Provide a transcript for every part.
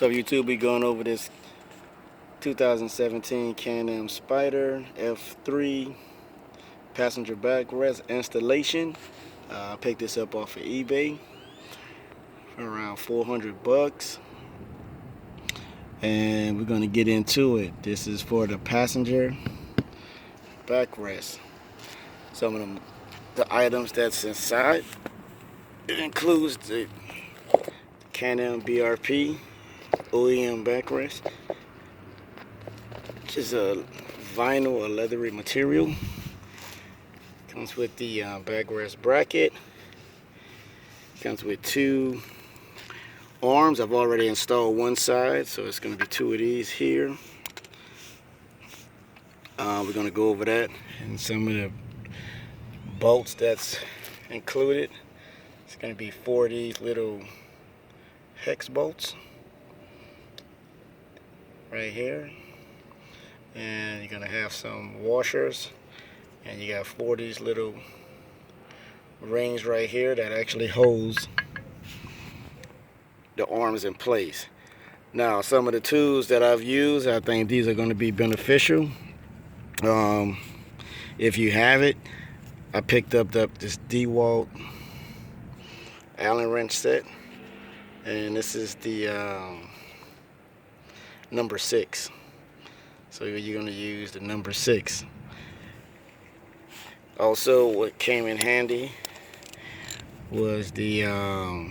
So YouTube, we going over this 2017 Can-am Spyder F3 passenger backrest installation. I picked this up off of eBay for around 400 bucks. And we're going to get into it. This is for the passenger backrest. Some of the items that's inside. It includes the Can-am BRP OEM backrest, which is a vinyl or leathery material. Comes with the backrest bracket. Comes with two arms. I've already installed one side, so it's going to be two of these here. We're going to go over that and some of the bolts that's included. It's going to be 4 of these little hex bolts right here, and you're going to have some washers, and you got 4 of these little rings right here that actually holds the arms in place. Now, some of the tools that I've used, I think these are going to be beneficial. If you have it, I picked up this DeWalt Allen wrench set, and this is the number 6. So you're going to use the number 6. Also, what came in handy was the a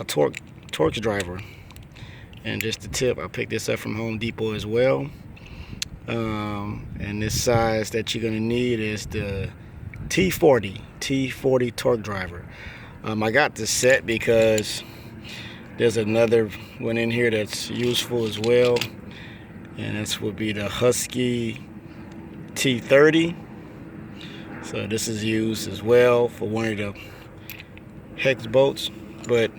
torque driver, and just the tip. I picked this up from Home Depot as well. And this size that you're going to need is the T40 torque driver. I got this set because there's another one in here that's useful as well, and this would be the Husky T30. So this is used as well for one of the hex bolts, but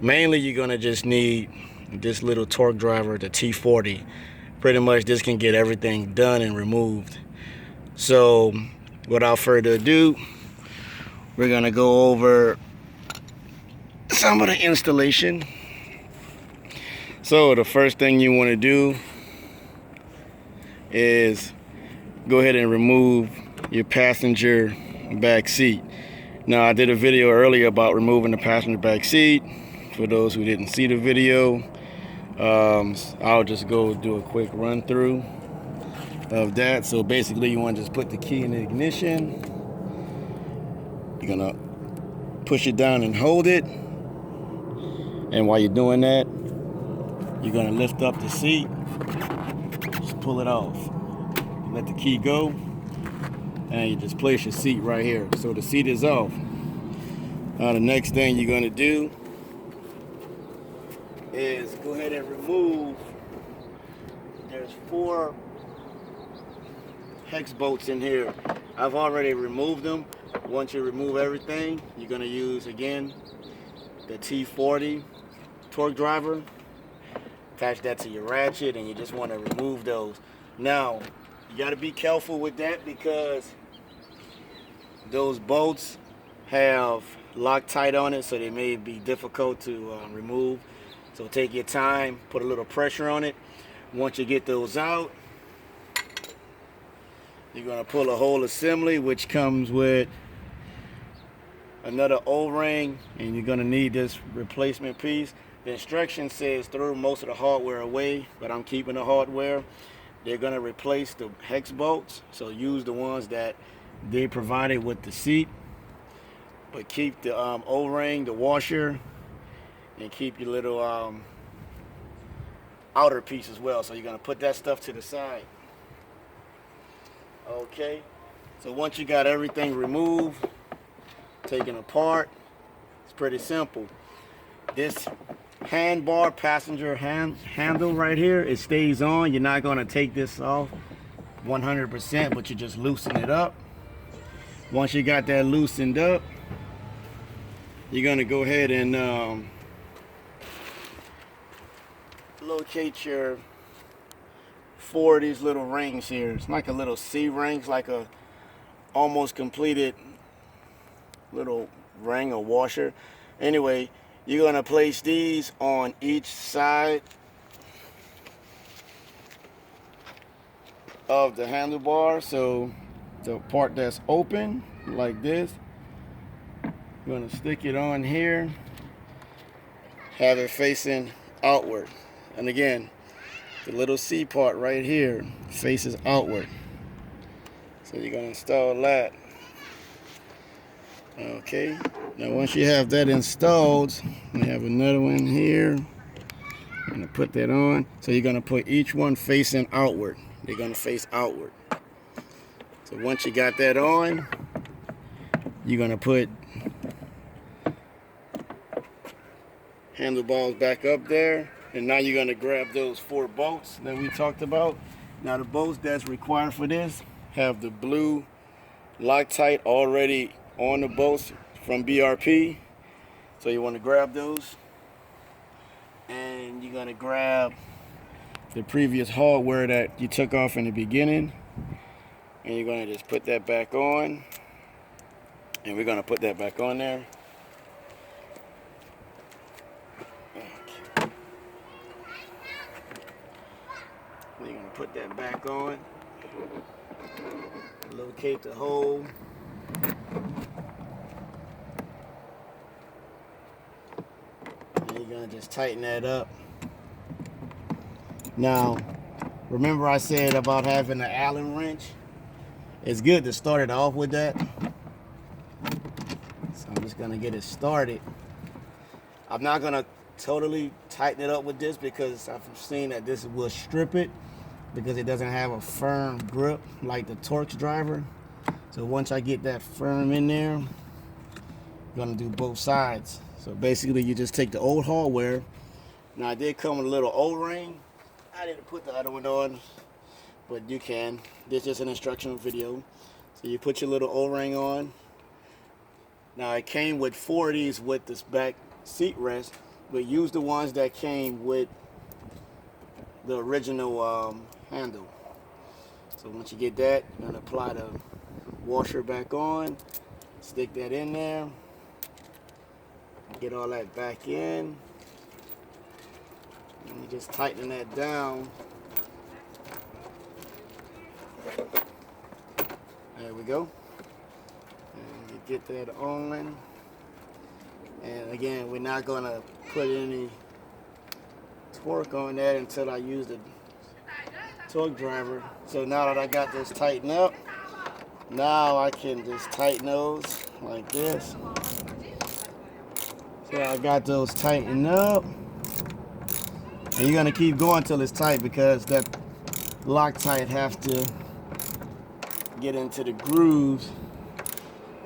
mainly you're gonna just need this little torque driver, the T40. Pretty much this can get everything done and removed. So without further ado, we're gonna go over some of the installation. So the first thing you want to do is go ahead and remove your passenger back seat. Now, I did a video earlier about removing the passenger back seat. For those who didn't see the video, I'll just go do a quick run through of that. So basically, you want to just put the key in the ignition. You're gonna push it down and hold it. And while you're doing that, you're gonna lift up the seat, just pull it off, let the key go, and you just place your seat right here. So the seat is off. Now the next thing you're gonna do is go ahead and remove, there's 4 hex bolts in here. I've already removed them. Once you remove everything, you're gonna use again the T40 torque driver. Attach that to your ratchet, and you just want to remove those. Now, you got to be careful with that because those bolts have Loctite on it, so they may be difficult to remove. So take your time, put a little pressure on it. Once you get those out, you're going to pull a whole assembly, which comes with another O-ring, and you're going to need this replacement piece. The instruction says throw most of the hardware away, but I'm keeping the hardware. They're going to replace the hex bolts, so use the ones that they provided with the seat, but keep the O-ring, the washer, and keep your little outer piece as well. So you're going to put that stuff to the side. Okay, so once you got everything removed, taken apart, it's pretty simple. This handbar, passenger handle right here, it stays on. You're not going to take this off 100%, but you just loosen it up. Once you got that loosened up, you're going to go ahead and locate your 4 of these little rings here. It's like a little C rings, like a almost completed little ring or washer. Anyway, You're gonna place these on each side of the handlebar. So the part that's open like this, you're gonna stick it on here, have it facing outward. And again, the little C part right here faces outward. So you're gonna install that. Okay, now once you have that installed, we have another one here. I'm gonna put that on. So you're gonna put each one facing outward. They're gonna face outward. So once you got that on, you're gonna put handlebars back up there. And now you're gonna grab those 4 bolts that we talked about. Now the bolts that's required for this have the blue Loctite already on the bolts from BRP. So you want to grab those, and you're going to grab the previous hardware that you took off in the beginning, and you're going to just put that back on, and we're going to put that back on there. Okay. You're going to put that back on, locate the hole. You're gonna just tighten that up. Now, remember I said about having an Allen wrench? It's good to start it off with that. So I'm just gonna get it started. I'm not gonna totally tighten it up with this because I've seen that this will strip it because it doesn't have a firm grip like the Torx driver. So once I get that firm in there, I'm gonna do both sides. So basically you just take the old hardware. Now I did come with a little O-ring. I didn't put the other one on, but you can. This is an instructional video. So you put your little O-ring on. Now it came with 4 of these with this back seat rest, but use the ones that came with the original handle. So once you get that, you're gonna apply the washer back on, stick that in there. Get all that back in, and you just tighten that down. There we go. And you get that on. And again, we're not gonna put any torque on that until I use the torque driver. So now that I got this tightened up, now I can just tighten those like this. So I got those tightened up, and you're gonna keep going till it's tight because that Loctite has to get into the grooves.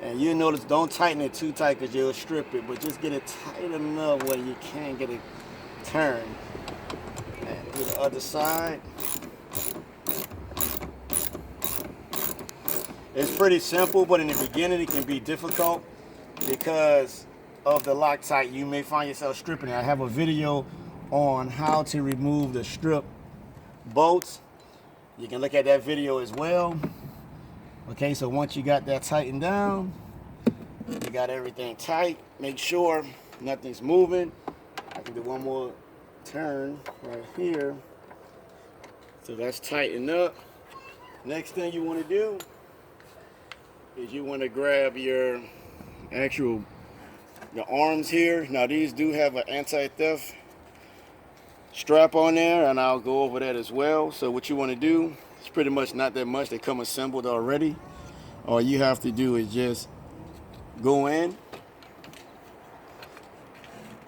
And you notice, don't tighten it too tight because you'll strip it, but just get it tight enough where you can get it turned. And do the other side. It's pretty simple, but in the beginning it can be difficult because of the Loctite. You may find yourself stripping it. I have a video on how to remove the strip bolts. You can look at that video as well. Okay, so once you got that tightened down, you got everything tight. Make sure nothing's moving. I can do one more turn right here. So that's tightened up. Next thing you want to do is you want to grab your actual the arms here. Now these do have an anti-theft strap on there, and I'll go over that as well. So what you want to do, it's pretty much not that much. They come assembled already. All you have to do is just go in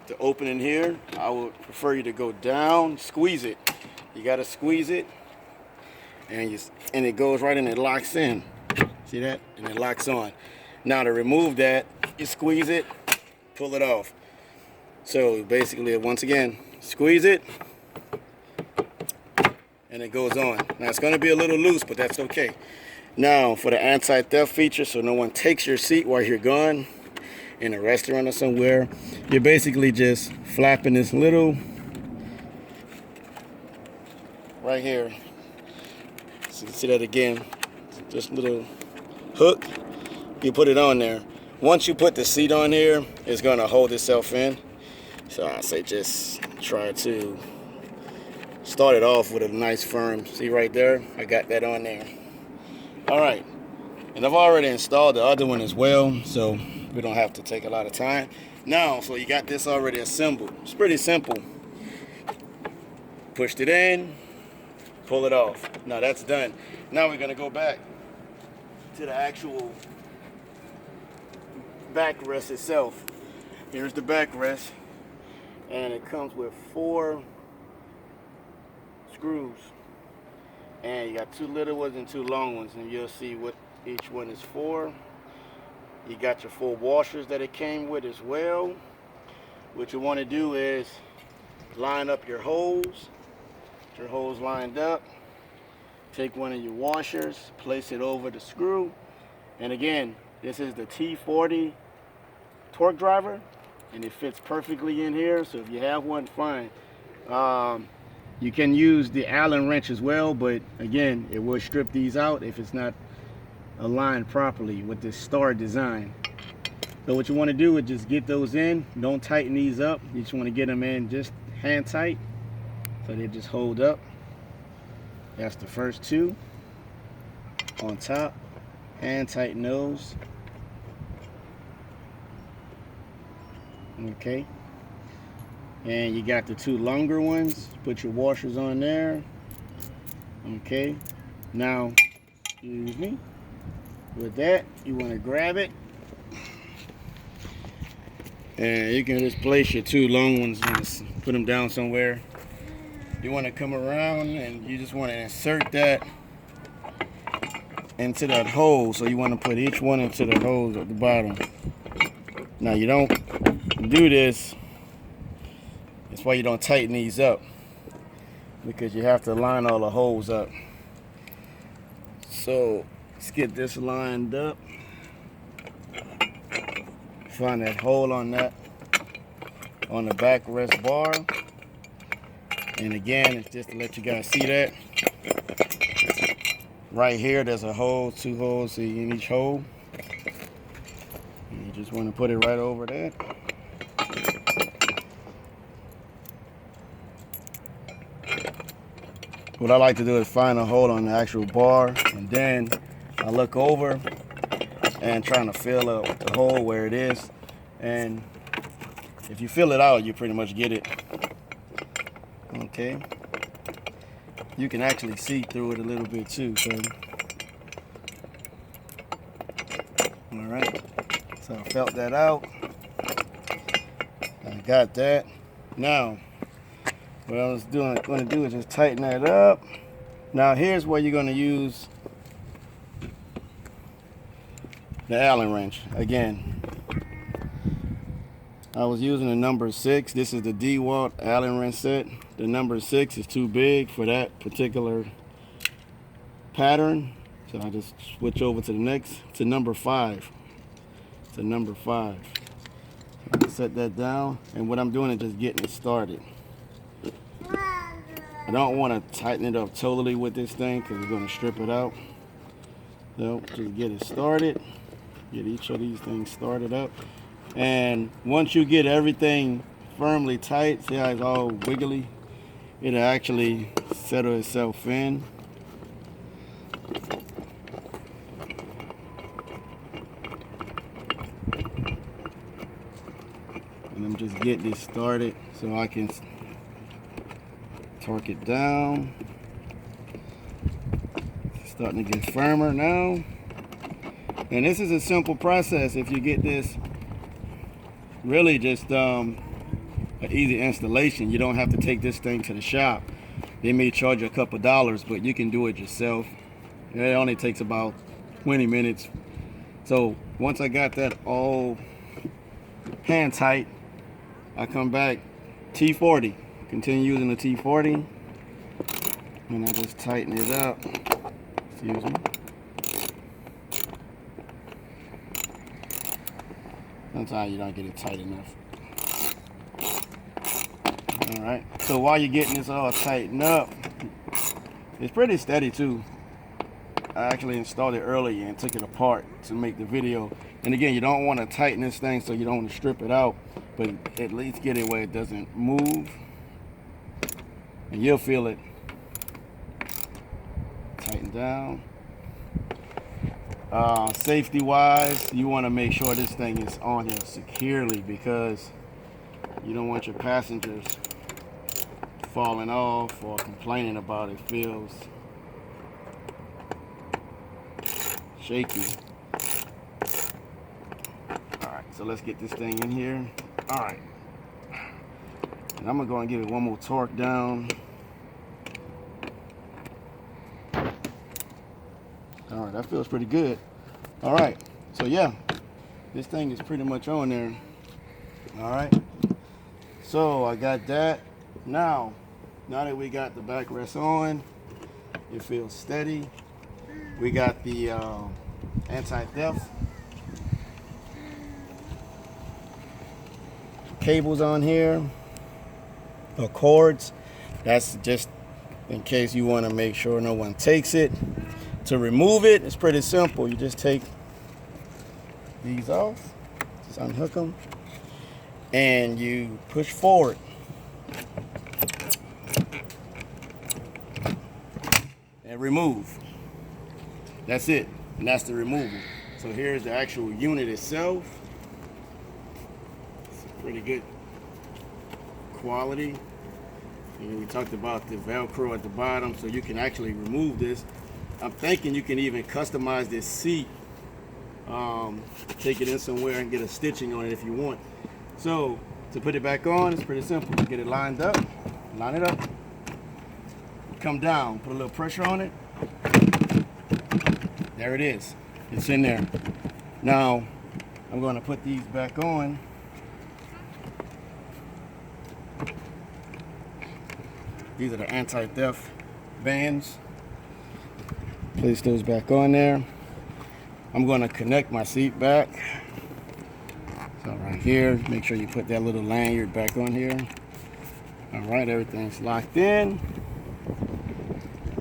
the opening here. I would prefer you to go down, squeeze it. You got to squeeze it, and it goes right in. It locks in. See that? And it locks on. Now to remove that, you squeeze it, pull it off. So basically, once again, squeeze it, and it goes on. Now it's going to be a little loose, but that's okay. Now for the anti-theft feature, so no one takes your seat while you're gone in a restaurant or somewhere, you're basically just flapping this little right here. So you can see that again, this little hook. You put it on there. Once you put the seat on here, it's going to hold itself in. So I say just try to start it off with a nice firm. See right there? I got that on there. All right. And I've already installed the other one as well, so we don't have to take a lot of time. Now, so you got this already assembled. It's pretty simple. Pushed it in, pull it off. Now that's done. Now we're gonna go back to the actual backrest itself. Here's the backrest, and it comes with 4 screws. And you got 2 little ones and 2 long ones, and you'll see what each one is for. You got your 4 washers that it came with as well. What you want to do is line up your holes. Get your holes lined up. Take one of your washers, place it over the screw. And again, this is the T40 torque driver, and it fits perfectly in here. So if you have one, fine. You can use the Allen wrench as well, but again, it will strip these out if it's not aligned properly with this star design. So what you want to do is just get those in. Don't tighten these up. You just want to get them in just hand tight, so they just hold up. That's the first 2 on top. Hand tighten those. Okay. And you got the 2 longer ones. Put your washers on there. Okay. Now, excuse me. With that, you want to grab it. And you can just place your 2 long ones and just put them down somewhere. You want to come around and you just want to insert that into that hole. So you want to put each one into the holes at the bottom. Now you don't do this. That's why you don't tighten these up, because you have to line all the holes up. So let's get this lined up. Find that hole on that, on the backrest bar. And again, it's just to let you guys see that. Right here, there's a hole, 2 holes in each hole. And you just want to put it right over there. What I like to do is find a hole on the actual bar, and then I look over and trying to fill up the hole where it is. And if you fill it out, you pretty much get it. Okay. You can actually see through it a little bit too. So, all right. So I felt that out. I got that. Now, what I was going to do is just tighten that up. Now here's where you're going to use the Allen wrench. Again, I was using the number 6. This is the DeWalt Allen wrench set. The number 6 is too big for that particular pattern, so I just switch over to the next, to number 5. To number 5. So set that down, and what I'm doing is just getting it started. I don't want to tighten it up totally with this thing because it's going to strip it out. So just get it started. Get each of these things started up. And once you get everything firmly tight, see how it's all wiggly? It'll actually settle itself in. And I'm just getting this started so I can torque it down. It's starting to get firmer now. And this is a simple process. If you get this really just an easy installation, you don't have to take this thing to the shop. They may charge you a couple dollars, but you can do it yourself. It only takes about 20 minutes. So once I got that all hand tight, I come back, T40. Continue using the T40, and I just tighten it up. Excuse me. Sometimes you don't get it tight enough. Alright, so while you're getting this all tightened up, it's pretty steady too. I actually installed it earlier and took it apart to make the video. And again, you don't want to tighten this thing so you don't want to strip it out. but at least get it where it doesn't move, and you'll feel it tighten down. Safety wise, you want to make sure this thing is on here securely, because you don't want your passengers falling off or complaining about it. Feels shaky. Alright, so let's get this thing in here. Alright, and I'm gonna go and give it one more torque down. Alright, that feels pretty good. Alright, so yeah, this thing is pretty much on there. Alright, so I got that. Now that we got the backrest on, it feels steady. We got the anti-theft cables on here, or cords. That's just in case you want to make sure no one takes it. To remove it, it's pretty simple. You just take these off, just unhook them, and you push forward. And remove. That's it, and that's the removal. So here's the actual unit itself. It's pretty good quality. And we talked about the Velcro at the bottom, so you can actually remove this. I'm thinking you can even customize this seat, take it in somewhere and get a stitching on it if you want. So to put it back on, it's pretty simple. Get it lined up, line it up, come down, put a little pressure on it. There it is, it's in there. Now I'm going to put these back on. These are the anti-theft bands. Place those back on there. I'm going to connect my seat back. So right here, make sure you put that little lanyard back on here. All right, everything's locked in.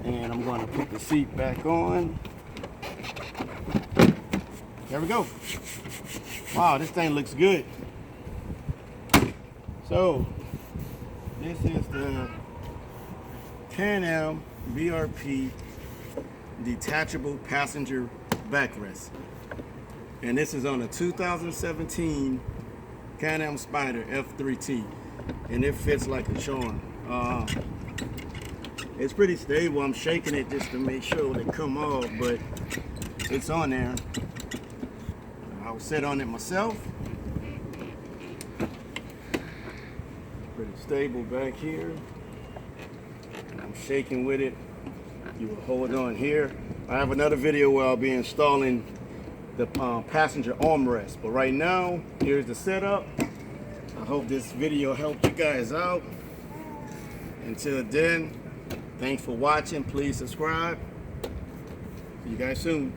And I'm going to put the seat back on. There we go. Wow, this thing looks good. So this is the Can-am BRP detachable passenger backrest, and this is on a 2017 Can-am Spyder F3T, and it fits like a charm. It's pretty stable. I'm shaking it just to make sure it come off, but it's on there. I'll sit on it myself. Pretty stable back here. I'm shaking with it. You will hold on here. I have another video where I'll be installing the passenger armrest, but right now here's the setup. I hope this video helped you guys out. Until then, thanks for watching. Please subscribe. See you guys soon.